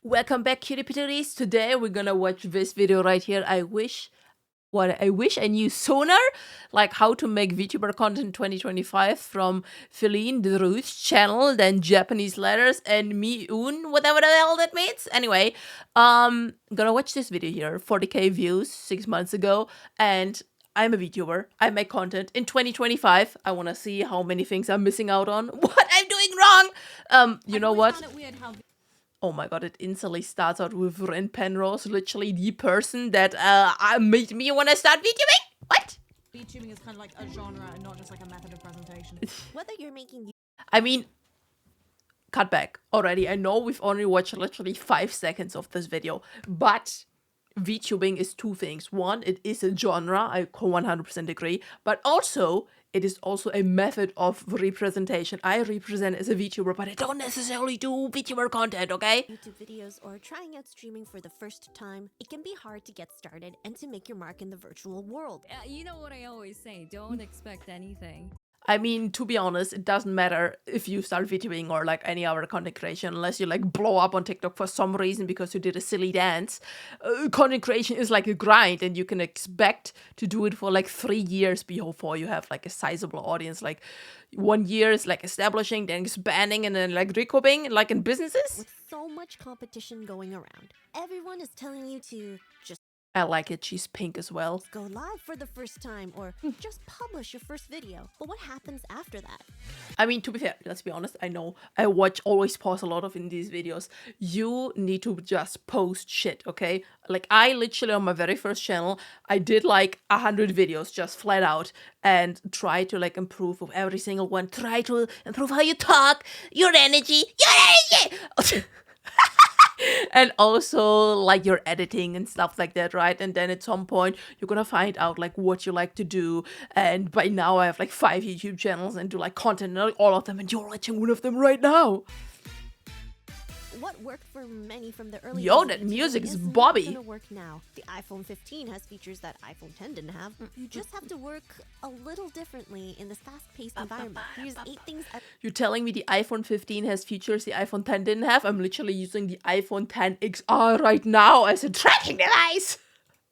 Welcome back, cutie patooties. Today we're gonna watch this video right here. I wish I knew sooner, like how to make Vtuber content 2025 from Feline Dru's channel, then Japanese letters and Mi-un, whatever the hell that means. Anyway, gonna watch this video here, 40k views 6 months ago, and I'm a VTuber. I make content in 2025. I wanna see how many things I'm missing out on, what I'm doing wrong. You know what? Oh my god, it instantly starts out with Ren Penrose, literally the person that made me want to start VTubing. What? VTubing is kind of like a genre and not just like a method of presentation. Whether you're making... I mean, cut back already. I know we've only watched literally 5 seconds of this video, but VTubing is two things. One, it is a genre, I 100% agree, but also it is also a method of representation. I represent as a VTuber, but I don't necessarily do VTuber content, okay? YouTube videos or trying out streaming for the first time, it can be hard to get started and to make your mark in the virtual world. You know what I always say, don't expect anything. I mean, to be honest, it doesn't matter if you start VTubing or like any other content creation, unless you like blow up on TikTok for some reason because you did a silly dance. Content creation is like a grind, and you can expect to do it for like 3 years before you have like a sizable audience. Like 1 year is like establishing, then expanding, and then like recouping, like in businesses. With so much competition going around, everyone is telling you to just I like it. She's pink as well. go live for the first time or just publish your first video. But what happens after that? I mean, to be fair, let's be honest, I know I always pause a lot of in these videos. You need to just post shit, okay? Like, I literally, on my very first channel, I did like 100 videos just flat out and try to like improve with every single one. Try to improve how you talk, your energy. And also like your editing and stuff like that, right? And then at some point you're gonna find out like what you like to do. And by now I have like 5 YouTube channels and do like content and all of them, and you're watching one of them right now. What worked for many from the early Yo, days of that VTubing music is not Bobby. gonna work now. The iPhone 15 has features that iPhone 10 didn't have. You just have to work a little differently in this fast-paced environment. Here's 8 things You're telling me the iPhone 15 has features the iPhone 10 didn't have? I'm literally using the iPhone 10 XR right now as a tracking device.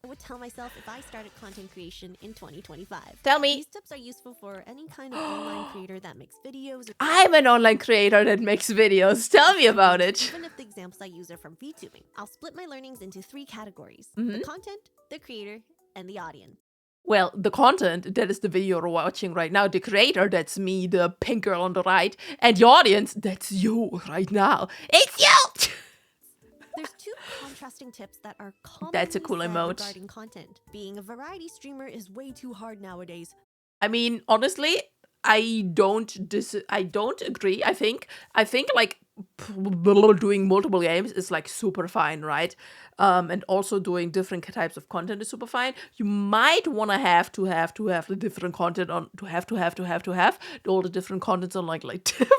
I would tell myself if I started content creation in 2025. Tell me. These tips are useful for any kind of online creator that makes videos. Or I'm an online creator that makes videos. Tell me about it. even if the examples I use are from VTubing, I'll split my learnings into 3 categories. Mm-hmm. The content, the creator, and the audience. Well, the content, that is the video you're watching right now. The creator, that's me, the pink girl on the right. And the audience, that's you right now. It's you! There's 2 contrasting tips that are common That's a cool emote. regarding content. Being a variety streamer is way too hard nowadays. I mean, honestly, I don't agree. I think like doing multiple games is like super fine, right? And also doing different types of content is super fine. You might want to have the different content on to have all the different contents on like different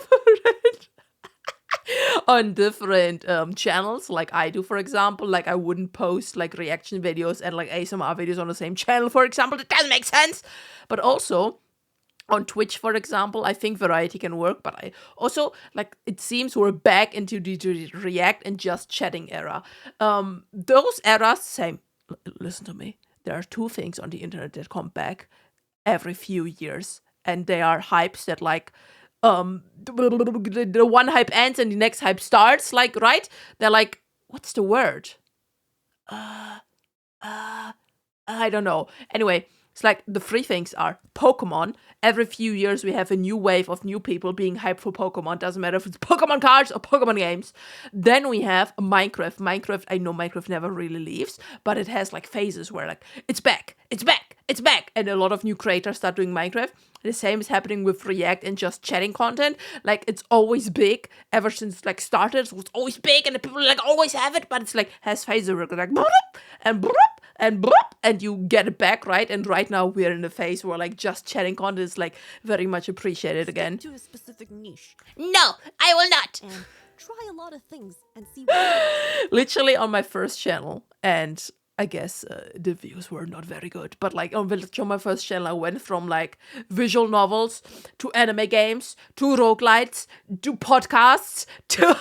on different channels, like I do, for example. Like, I wouldn't post like reaction videos and like ASMR videos on the same channel, for example. That doesn't make sense. But also on Twitch, for example, I think variety can work, but I also, like, it seems we're back into the react and just chatting era. Those eras, same, listen to me, there are 2 things on the internet that come back every few years, and they are hypes that like the one hype ends and the next hype starts, like, right? They're like, what's the word? I don't know. Anyway, it's like the 3 things are Pokemon. Every few years we have a new wave of new people being hyped for Pokemon. Doesn't matter if it's Pokemon cards or Pokemon games. Then we have Minecraft. Minecraft, I know Minecraft never really leaves, but it has like phases where like, it's back. And a lot of new creators start doing Minecraft. The same is happening with React and just chatting content. Like, it's always big ever since like started. So it's always big and the people like always have it, but it's like has phases where it's like and and you get it back, right? And right now we're in a phase where like just chatting content is like very much appreciated again. To a specific niche. No, I will not. And try a lot of things and see Literally on my first channel, and I guess the views were not very good. But like on my first channel, I went from like visual novels to anime games to roguelites to podcasts to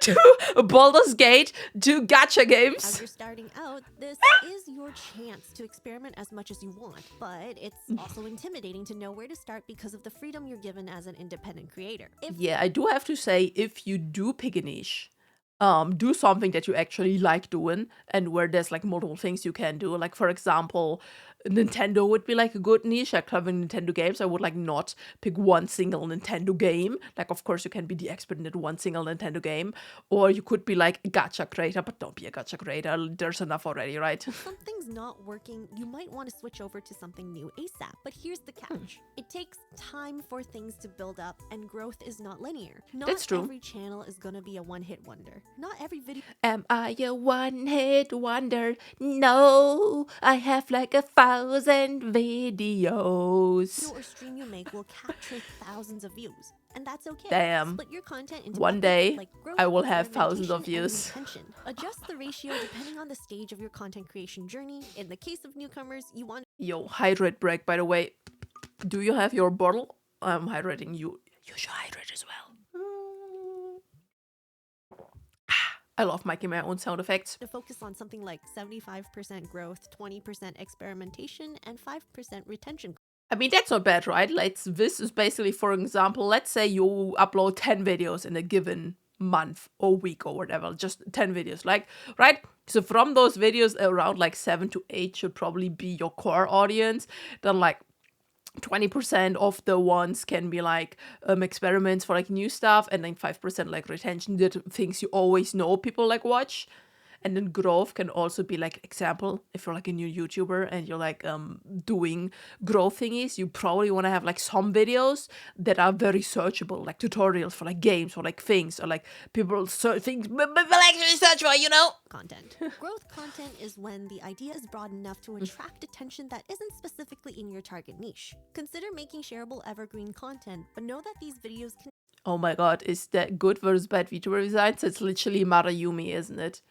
to Baldur's Gate to gacha As games. you're starting out, this is your chance to experiment as much as you want, but it's also intimidating to know where to start because of the freedom you're given as an independent creator. Yeah, I do have to say, if you do pick a niche, do something that you actually like doing and where there's like multiple things you can do. Like for example, Nintendo would be like a good niche, like having Nintendo games. I would like not pick one single Nintendo game. Like of course you can be the expert in that one single Nintendo game, or you could be like a gacha creator, but don't be a gacha creator. There's enough already, right? Something's not working, you might want to switch over to something new ASAP. But here's the catch. It takes time for things to build up, and growth is not linear. Not That's true. every channel is gonna be a one-hit wonder. Not every video Am I a one-hit wonder? No, I have like 1,000 videos. or stream you make will capture thousands of views. And that's okay. Damn. Split your content into One buckets day, like growth, I will have thousands of experimentation, and views. retention. Adjust the ratio depending on the stage of your content creation journey. In the case of newcomers, you want Yo, hydrate break, by the way. Do you have your bottle? I'm hydrating you. You should hydrate as well. I love making my own sound effects. to focus on something like 75% growth, 20% experimentation, and 5% retention. I mean, that's not bad, right? Like, this is basically, for example, let's say you upload 10 videos in a given month or week or whatever, just 10 videos, like, right? So from those videos, around like 7 to 8 should probably be your core audience. Then like 20% of the ones can be like experiments for like new stuff, and then 5% like retention, the things you always know people like watch. And then growth can also be like example, if you're like a new YouTuber and you're like doing growth thingies, you probably want to have like some videos that are very searchable, like tutorials for like games or like things, or like people search things people actually search for, you know? Content. Growth content is when the idea is broad enough to attract attention that isn't specifically in your target niche. Consider making shareable evergreen content, but know that these videos can Oh my god, is that good versus bad VTuber designs? It's literally Marayumi, isn't it?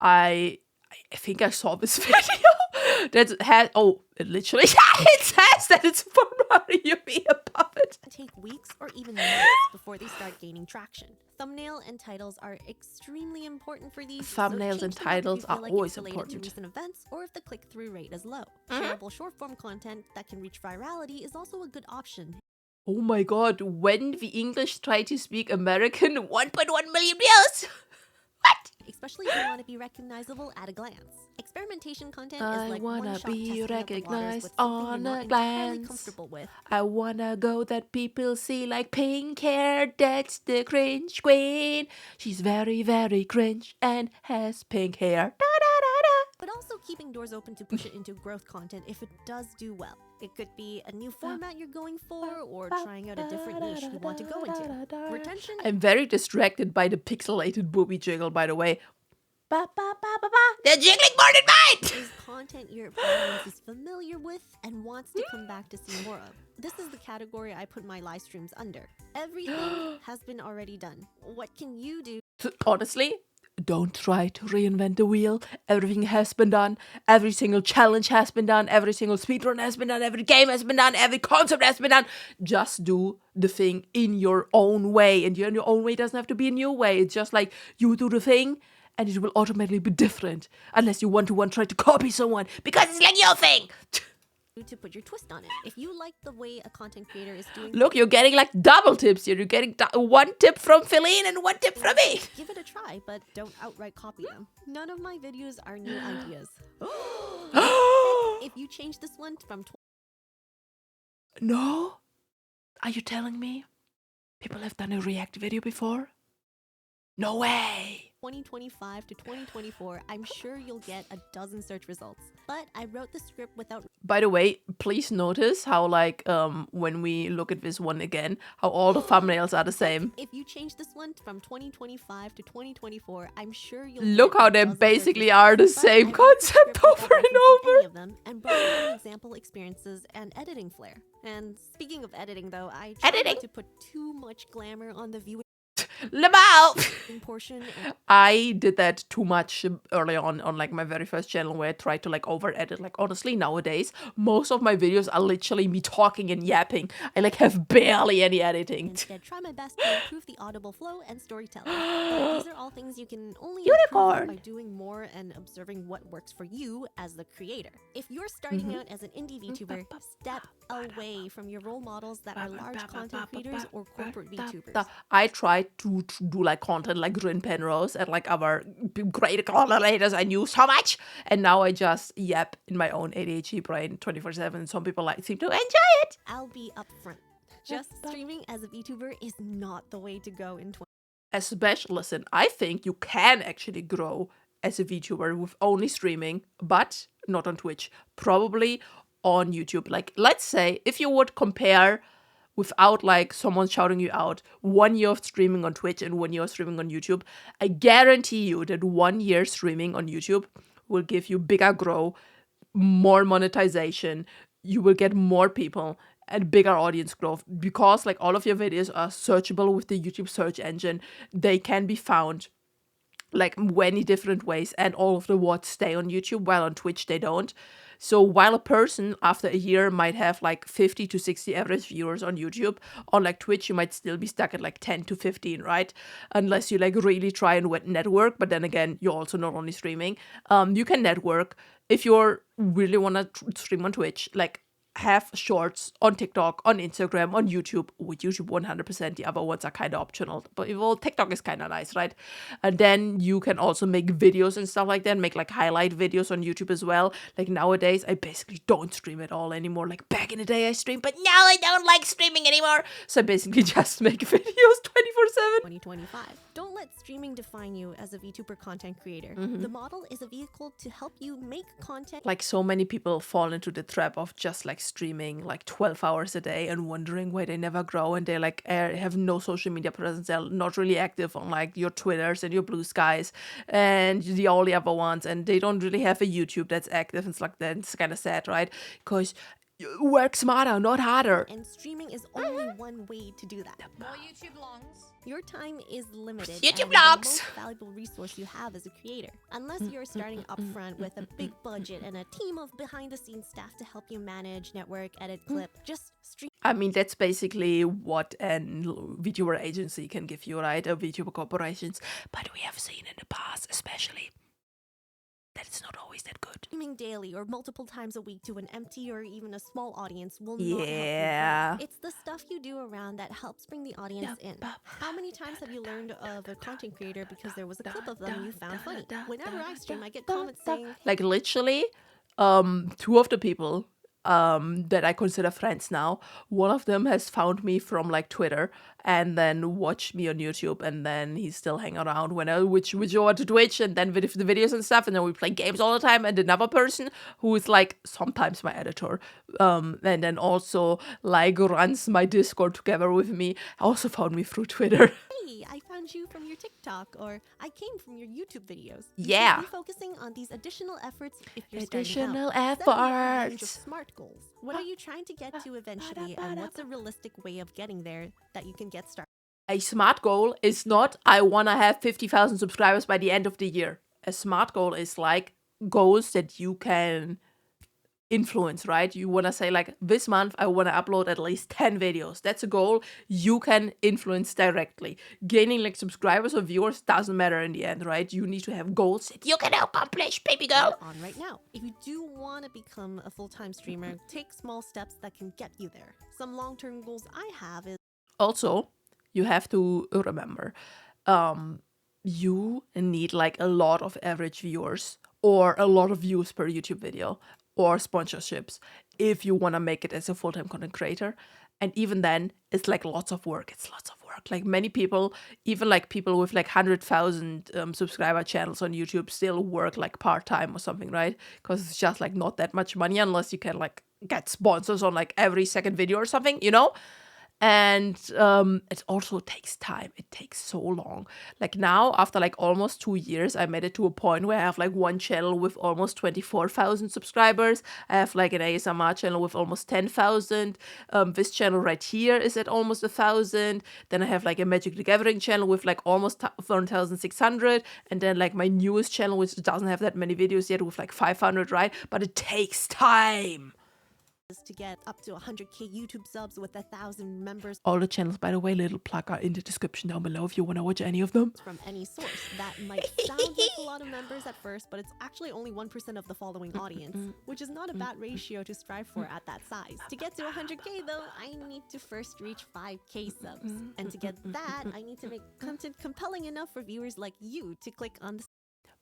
I think I saw this video that had, oh, it literally it says that it's for Marayumi above it. take weeks or even months before they start gaining traction. Thumbnail and titles are extremely important for these. Thumbnails and titles are always important important. to recent events, or if the click-through rate is low. Shareable short-form content that can reach virality is also a good option. Oh my god, when the English try to speak American, 1.1 million views! What? Especially if you want to be recognizable at a glance. Experimentation content I is like wanna one-shot be testing of the waters recognized with something on you're a not entirely glance. comfortable with. I wanna go that people see like pink hair, that's the cringe queen. She's very, very cringe and has pink hair. Da, da, da, da. But also keeping doors open to push it into growth content if it does do well. It could be a new format you're going for, or trying out a different niche you want to go into. Retention I'm very distracted by the pixelated booby jiggle, by the way. Ba, ba, ba, ba, ba. They're jiggling more than mine! is content your audience is familiar with and wants to come back to see more of. This is the category I put my live streams under. Everything has been already done. What can you do? Honestly, don't try to reinvent the wheel. Everything has been done. Every single challenge has been done. Every single speedrun has been done. Every game has been done. Every concept has been done. Just do the thing in your own way. And your own way doesn't have to be a new way. It's just like you do the thing and it will automatically be different. Unless you want to try to copy someone because it's like your thing. To put your twist on it. If you like the way a content creator is doing, Look, you're getting like double tips here. You're getting one tip from Feline and one tip from me. give it a try, but don't outright copy them. None of my videos are new ideas. If you change this one from No? Are you telling me people have done a React video before? No way. 2025 to 2024, I'm sure you'll get a dozen search results. But I wrote the script without By the way, please notice how like when we look at this one again, how all the thumbnails are the same. If you change this one from 2025 to 2024, I'm sure you'll Look get how a they dozen basically search are the results. But same I wrote the concept script over without and referencing over. any of them and brought in example experiences and editing flair. And speaking of editing though, I tried Editing? not to put too much glamour on the viewing Lamau! portion and I did that too much early on like my very first channel where I tried to like over edit. Like honestly, nowadays most of my videos are literally me talking and yapping. I like have barely any editing. instead try my best to improve the audible flow and storytelling. But these are all things you can only improve Unicorn! by doing more and observing what works for you as the creator. If you're starting out as an indie VTuber, step away from your role models that are large content creators or corporate VTubers. I tried to do like content like Grin Penrose and like our great collaborators I knew so much, and now I just yap in my own ADHD brain 24/7. Some people like seem to enjoy it. I'll be upfront. Just streaming as a VTuber is not the way to go in Especially, listen, I think you can actually grow as a VTuber with only streaming, but not on Twitch. Probably on YouTube. Like, let's say if you would compare without like someone shouting you out 1 year of streaming on Twitch and 1 year of streaming on YouTube, I guarantee you that 1 year streaming on YouTube will give you bigger grow, more monetization, you will get more people and bigger audience growth because like all of your videos are searchable with the YouTube search engine. They can be found like many different ways, and all of the words stay on YouTube, while on Twitch they don't. So while a person after a year might have like 50 to 60 average viewers on YouTube, on like Twitch you might still be stuck at like 10 to 15, right? Unless you like really try and network, but then again, you're also not only streaming. You can network if you're really want to stream on Twitch, like have shorts on TikTok, on Instagram, on YouTube. With YouTube 100%, the other ones are kind of optional. But well, TikTok is kind of nice, right? And then you can also make videos and stuff like that, make like highlight videos on YouTube as well. Like nowadays, I basically don't stream at all anymore. Like back in the day I streamed, but now I don't like streaming anymore. So I basically just make videos 24/7. 2025. Don't let streaming define you as a VTuber content creator. The model is a vehicle to help you make content. Like so many people fall into the trap of just like streaming like 12 hours a day and wondering why they never grow, and they like have no social media presence. They're not really active on like your Twitters and your Blue Skies and the all the other ones, and they don't really have a YouTube that's active. It's like that. It's kind of sad, right? Because work smarter, not harder. And streaming is only one way to do that. More YouTube longs. Your time is limited. YouTube and the vlogs. most valuable resource you have as a creator. Unless you're starting upfront with a big budget and a team of behind-the-scenes staff to help you manage, network, edit, clip, just stream. I mean, that's basically what an VTuber agency can give you, right? A VTuber corporations. But we have seen in the past, especially, that it's not always that good. Streaming daily or multiple times a week to an empty or even a small audience will not help Yeah. you grow. It's the stuff you do around that helps bring the audience in. How many times have you learned of a content creator because there was a clip of them you found funny? Whenever I stream, I get comments saying, Like literally, two of the people that I consider friends now, one of them has found me from like Twitter and then watched me on YouTube, and then he's still hanging around when I switch over to Twitch, and then with the videos and stuff, and then we play games all the time. And another person who is like sometimes my editor, and then also like runs my Discord together with me, also found me through Twitter. hey, I found you from your TikTok, or I came from your YouTube videos. You Yeah. should be focusing on these additional efforts if you're Additional starting out. Set a range of efforts. SMART goals. What are you trying to get to eventually, and what's a realistic way of getting there that you can get started? A SMART goal is not, I want to have 50,000 subscribers by the end of the year. A SMART goal is like goals that you can influence, right? You want to say like, this month I want to upload at least 10 videos. That's a goal you can influence directly. Gaining like subscribers or viewers doesn't matter in the end, right? You need to have goals that you can accomplish, baby girl. On right now. If you do want to become a full-time streamer, take small steps that can get you there. Some long-term goals I have is Also, you have to remember, you need like a lot of average viewers or a lot of views per YouTube video or sponsorships if you want to make it as a full-time content creator. And even then, it's like lots of work. It's lots of work. Like many people, even like people with like 100,000 subscriber channels on YouTube still work like part-time or something, right? Because it's just like not that much money unless you can like get sponsors on like every second video or something, you know? And it also takes time. It takes so long. Like now, after like almost 2 years, I made it to a point where I have like one channel with almost 24,000 subscribers. I have like an ASMR channel with almost 10,000. This channel right here is at almost 1,000. Then I have like a Magic the Gathering channel with like almost 1,600. And then like my newest channel, which doesn't have that many videos yet, with like 500, right? But it takes time. To get up to 100k YouTube subs with 1,000 members All the channels, by the way, little plug are in the description down below if you want to watch any of them. from any source. That might sound like a lot of members at first, but it's actually only 1% of the following audience, which is not a bad ratio to strive for at that size. To get to 100k though, I need to first reach 5k subs. And to get that, I need to make content compelling enough for viewers like you to click on the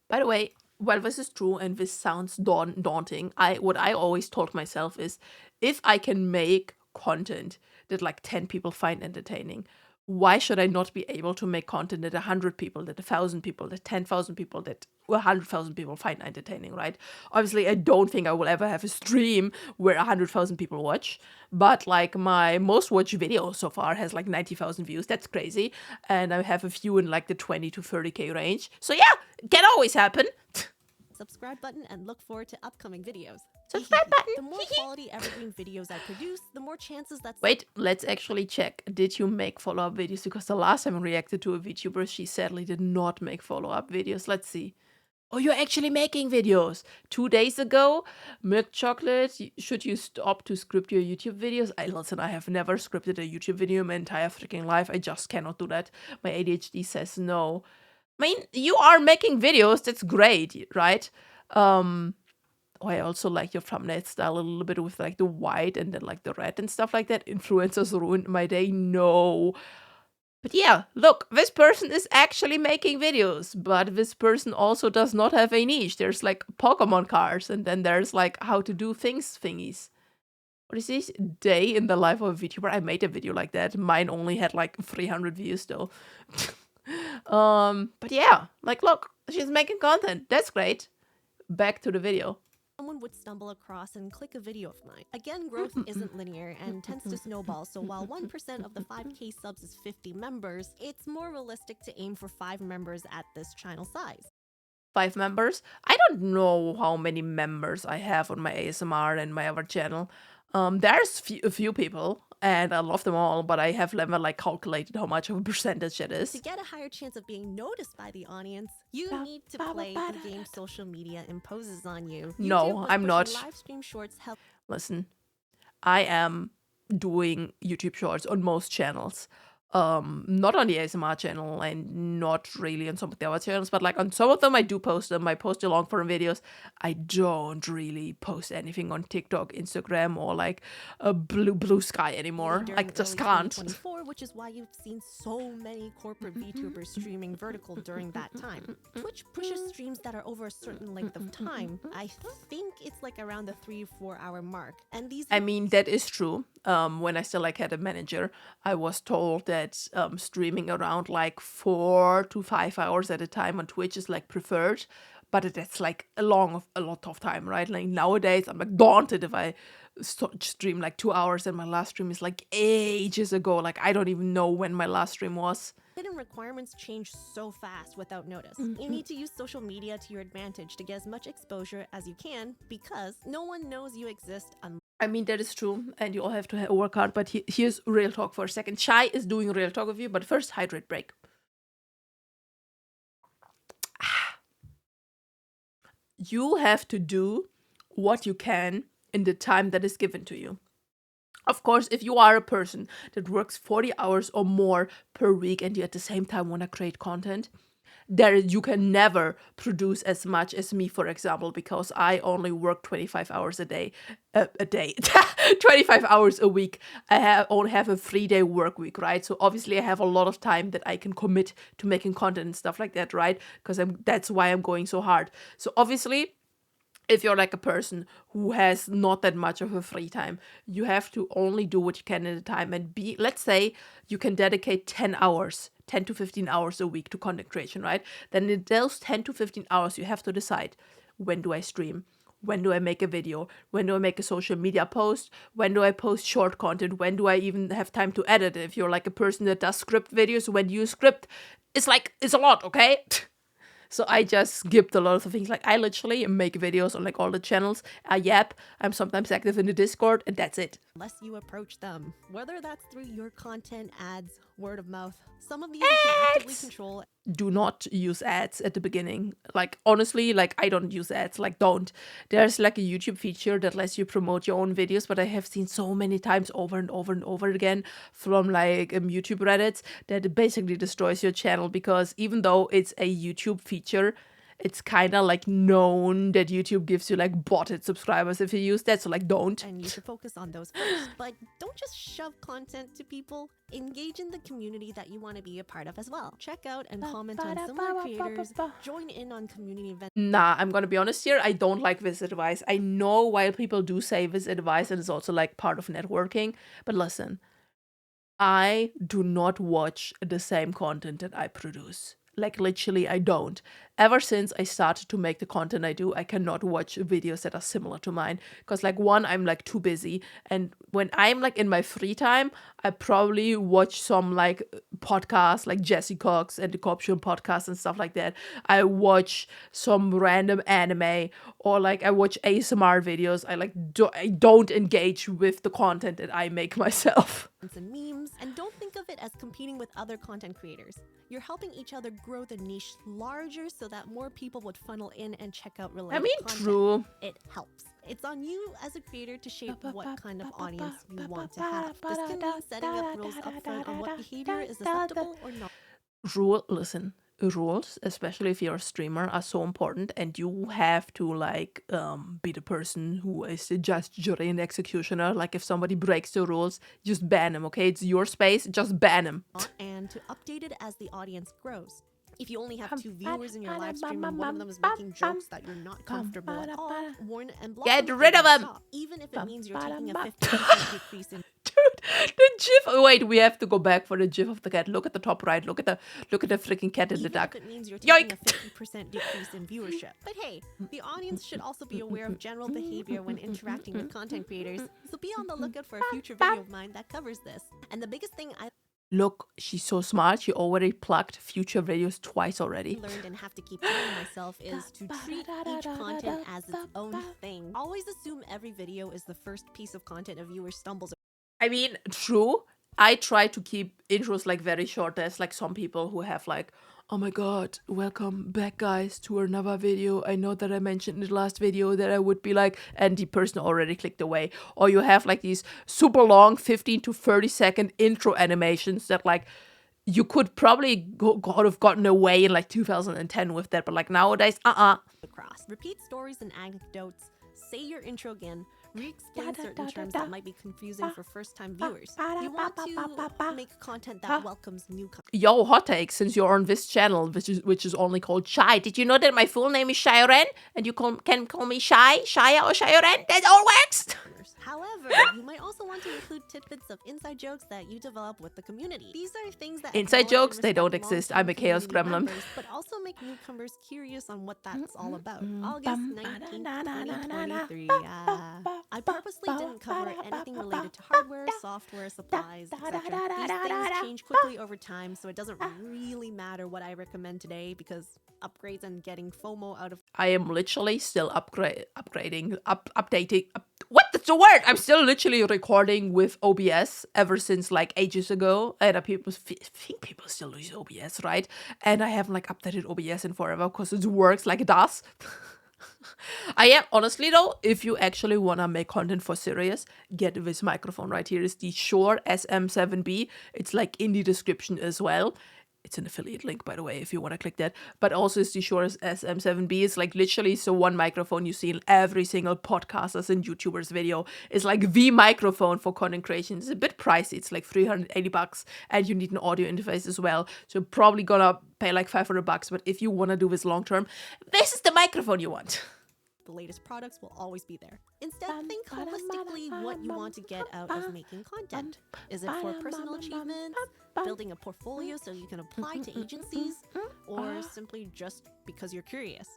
By the way, while this is true and this sounds daunting, what I always told myself is, if I can make content that like 10 people find entertaining, why should I not be able to make content that 100 people, that 1,000 people, that 10,000 people, that 100,000 people find entertaining, right? Obviously, I don't think I will ever have a stream where 100,000 people watch, but like my most watched video so far has like 90,000 views. That's crazy. And I have a few in like the 20 to 30k range. So yeah, it can always happen. subscribe button and look forward to upcoming videos. Subscribe button. The more quality evergreen videos I produce, the more chances that Wait, let's actually check. Did you make follow-up videos? Because the last time I reacted to a VTuber, she sadly did not make follow-up videos. Let's see. Oh, you're actually making videos. 2 days ago, milk chocolate. Should you stop to script your YouTube videos? Listen, I have never scripted a YouTube video in my entire freaking life. I just cannot do that. My ADHD says no. I mean, you are making videos. That's great, right? Oh, I also like your thumbnail style a little bit with like the white and then like the red and stuff like that. Influencers ruined my day. No. But yeah, look, this person is actually making videos, but this person also does not have a niche. There's like Pokemon cards, and then there's like how to do things thingies. What is this? Day in the life of a VTuber. I made a video like that. Mine only had like 300 views though. But yeah, like look, she's making content. That's great. Back to the video. someone would stumble across and click a video of mine. Again, growth isn't linear and tends to snowball, so while 1% of the 5k subs is 50 members, it's more realistic to aim for 5 members at this channel size. 5 members? I don't know how many members I have on my ASMR and my other channel. There's a few people, and I love them all, but I have never like calculated how much of a percentage it is. To get a higher chance of being noticed by the audience, you need to play the game social media imposes on you. No, I'm not. Live stream shorts help. Listen, I am doing YouTube shorts on most channels. Not on the ASMR channel and not really on some of the other channels, but like on some of them I do post them. I post the long form videos. I don't really post anything on TikTok, Instagram, or like a blue sky anymore. I just can't. Which is why you've seen so many corporate VTubers streaming vertical during that time. Twitch pushes streams that are over a certain length of time. I think it's like around the 3-4 hour mark. And these I mean, that is true. When I still like had a manager, I was told that streaming around like 4 to 5 hours at a time on Twitch is like preferred, but that's like a lot of time, right? Like nowadays I'm like daunted if I stream like 2 hours, and my last stream is like ages ago. Like I don't even know when my last stream was. hidden requirements change so fast without notice. You need to use social media to your advantage to get as much exposure as you can, because no one knows you exist unless I mean, that is true, and you all have to work hard, but here's real talk for a second. Shy is doing real talk with you, but first, hydrate break. You have to do what you can in the time that is given to you. Of course, if you are a person that works 40 hours or more per week and you at the same time want to create content, there you can never produce as much as me, for example, because I only work 25 hours a day, 25 hours a week. I only have a 3-day work week, right? So obviously I have a lot of time that I can commit to making content and stuff like that, right? Because that's why I'm going so hard. So obviously, if you're like a person who has not that much of a free time, you have to only do what you can at a time and let's say you can dedicate 10 to 15 hours a week to content creation, right? Then in those 10 to 15 hours, you have to decide, when do I stream? when do I make a video? When do I make a social media post? When do I post short content? When do I even have time to edit? If you're like a person that does script videos, when do you script? It's a lot, okay? So I just skipped a lot of things. Like, I literally make videos on like all the channels. I yap. I'm sometimes active in the Discord, and that's it. Unless you approach them, whether that's through your content, ads, word of mouth. Some of these you can actively control. Do not use ads at the beginning. Like, honestly, like, I don't use ads. Like, don't. There's like a YouTube feature that lets you promote your own videos, but I have seen so many times over and over and over again from like YouTube Reddits that it basically destroys your channel, because even though it's a YouTube feature, it's kind of like known that YouTube gives you like botted subscribers if you use that. So like, don't. And you should focus on those first. But don't just shove content to people. Engage in the community that you want to be a part of as well. Check out and comment on similar creators. Join in on community events. Nah, I'm gonna be honest here. I don't like this advice. I know why people do say this advice, and it's also like part of networking. But listen, I do not watch the same content that I produce. Like, literally, I don't. Ever since I started to make the content I do, I cannot watch videos that are similar to mine. Because, like, one, I'm, like, too busy. And when I'm, like, in my free time, I probably watch some, like, podcasts, like Jesse Cox and the Corruption podcast and stuff like that. I watch some random anime, or, like, I watch ASMR videos. I don't engage with the content that I make myself. And memes, and don't think of it as competing with other content creators. You're helping each other grow the niche larger so that more people would funnel in and check out related content. True. It helps. It's on you as a creator to shape what kind of audience you want to have. This can mean setting up rules upfront on what behavior is acceptable or not. Rules, especially if you're a streamer, are so important, and you have to like be the person who is the judge, jury, and executioner. Like, if somebody breaks the rules, just ban them, okay? It's your space, just ban them. And to update it as the audience grows. If you only have 2 viewers in your live stream and one of them is making jokes that you're not comfortable at all, warn and block Get them rid of them! stop, even if it means you're taking a 50% decrease in. Dude, the gif. Wait, we have to go back for the gif of the cat. Look at the top right. Look at the freaking cat in the duck. Even if it means you're taking Yoink! a 50% decrease in viewership. But hey, the audience should also be aware of general behavior when interacting with content creators, so be on the lookout for a future video of mine that covers this. And the biggest thing I Look, she's so smart. She already plugged future videos twice already. learned and have to keep telling myself is to treat each content as its own thing. Always assume every video is the first piece of content a viewer stumbles. I mean, true. I try to keep intros like very short. There's like some people who have like, oh my god, welcome back guys to another video. I know that I mentioned in the last video that I would be like, and the person already clicked away. Or you have like these super long 15 to 30 second intro animations that like you could probably have gotten away in like 2010 with that, but like nowadays, Across. Repeat stories and anecdotes. Say your intro again. Re-explain certain terms that might be confusing for first-time viewers. You want to make content that welcomes newcomers. Yo, hot take, since you're on this channel, which is only called Shy. Did you know that my full name is Shyaren? And you can call me Shy, Shia, or Shyaren? That all works! However, you might also want to include tidbits of inside jokes that you develop with the community. These are things that Inside jokes, they don't respect exist. I'm a chaos long-term gremlin. members, but also make newcomers curious on what that's all about. August 19th, 2023. I purposely didn't cover anything related to hardware, software, supplies, etc. These things change quickly over time, so it doesn't really matter what I recommend today, because upgrades and getting FOMO out of I am literally still updating. What's the word? I'm still literally recording with OBS ever since like ages ago. And people think people still use OBS, right? And I haven't like updated OBS in forever because it works like it does. I am honestly though, if you actually wanna make content for serious, get this microphone right here. It's the Shure SM7B. It's like in the description as well. It's an affiliate link, by the way, if you want to click that. But also, it's the Shure SM7B. It's like literally so one microphone you see in every single podcaster's and YouTuber's video. It's like the microphone for content creation. It's a bit pricey. It's like $380, and you need an audio interface as well. So you're probably gonna pay like $500. But if you want to do this long term, this is the microphone you want. the latest products will always be there. Instead, think holistically what you want to get out of making content. Is it for personal achievements, building a portfolio so you can apply to agencies, or simply just because you're curious?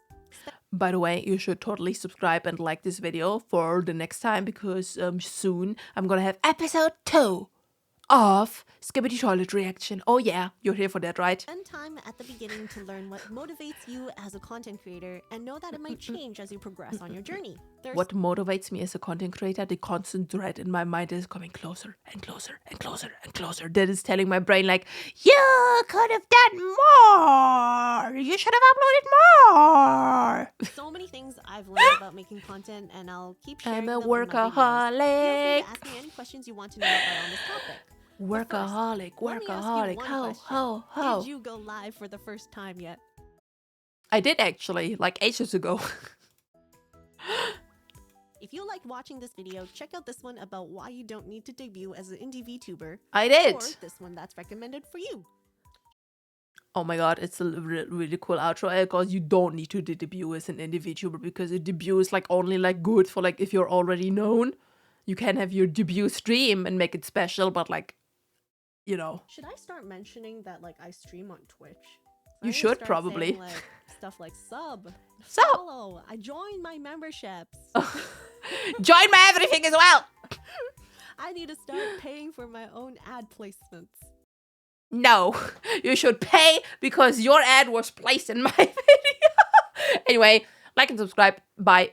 By the way, you should totally subscribe and like this video for the next time because soon I'm gonna have episode 2 of Skibbity Toilet Reaction. Oh yeah, you're here for that, right? Spend time at the beginning to learn what motivates you as a content creator and know that it might change as you progress on your journey. What motivates me as a content creator, the constant dread in my mind is coming closer and closer and closer and closer. That is telling my brain like, you could have done more. You should have uploaded more. So many things I've learned about making content, and I'll keep sharing I'm a them in my videos. Feel free workaholic. to ask me any questions you want to know about on this topic. Workaholic, Let me ask you workaholic. one How? question. Did you go live for the first time yet? I did actually, like ages ago. If you liked watching this video, check out this one about why you don't need to debut as an indie VTuber. I did. Or this one that's recommended for you. Oh my god, it's a really cool outro because you don't need to debut as an indie VTuber because a debut is like only like good for like if you're already known. You can have your debut stream and make it special, but like, you know. Should I start mentioning that like I stream on Twitch? You I should start probably. saying, like, stuff like sub, Sub. follow. I joined my memberships. Join my everything as well. I need to start paying for my own ad placements. No, you should pay because your ad was placed in my video. Anyway, like and subscribe. Bye.